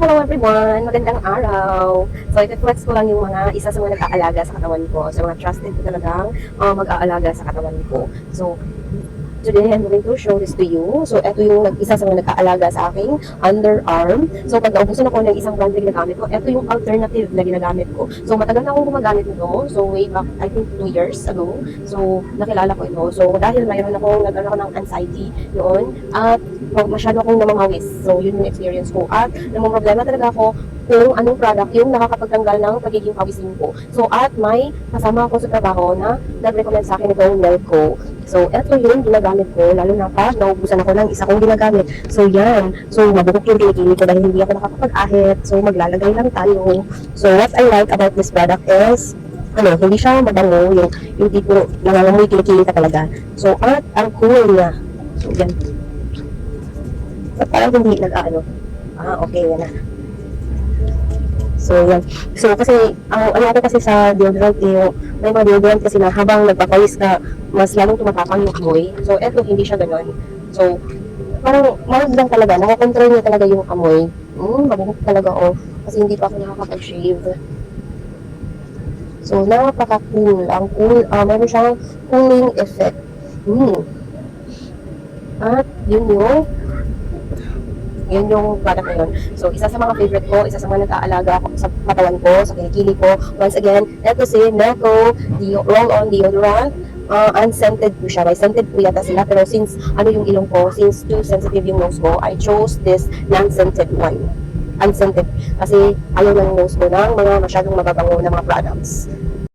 Hello everyone! Magandang araw! So, ito-flex ko lang yung isa sa mga nag-aalaga sa katawan ko. So, mga trusted ko talagang mag-aalaga sa katawan ko. So, today, I'm going to show this to you. So, ito yung isa sa mga nag-aalaga sa aking underarm. So, pag naubusan ako ng isang brand na ginagamit ko, ito yung alternative na ginagamit ko. So, matagal na akong gumagamit nito. So, way back, I think 2 years ago. So, nakilala ko ito. So, dahil nagkaroon ako ng anxiety noon, at masyado akong namamawis. So, yun yung experience ko. At namang problema talaga ako kung anong product yung nakakapagtanggal ng pagiging pawisin ko. So, at may kasama ako sa trabaho na nag-recommend sa akin itong Melco. So, eto yung ginagamit ko, lalo na pag naubusan ako ng isa kong ginagamit. So, yan. So, mabukok yung kinikili ko dahil hindi ako nakakapag-ahit. So, maglalagay lang tayo. So, what I like about this product is, hindi siya mabango, yung tipo, nangangamoy kinikili ka talaga. So, at ang cool niya. So, yan. So, parang hindi okay, yan na. So, yan. So, kasi, ako kasi sa deodorant, may mga deodorant kasi na habang nagpapawis ka, mas lalong tumatapang yung amoy. So, eto, hindi siya ganun. So, parang, mild lang talaga. Nakakontrol niya talaga yung amoy. Mabuhok talaga, kasi hindi pa ako nakakapag-shave. So, napaka-cool. Ang cool, meron siyang cooling effect. At, yun yung product na yun. So, isa sa mga favorite ko, isa sa mga nag-aalaga ako sa katawan ko, sa kilikili ko. Once again, ito si Melco Roll-On Deodorant. Unscented po siya. May scented po yata sila. Pero since, yung ilong ko, since too sensitive yung nose ko, I chose this non-scented one. Unscented. Kasi, ayaw ng nose ko ng mga masyadong mababango na mga products.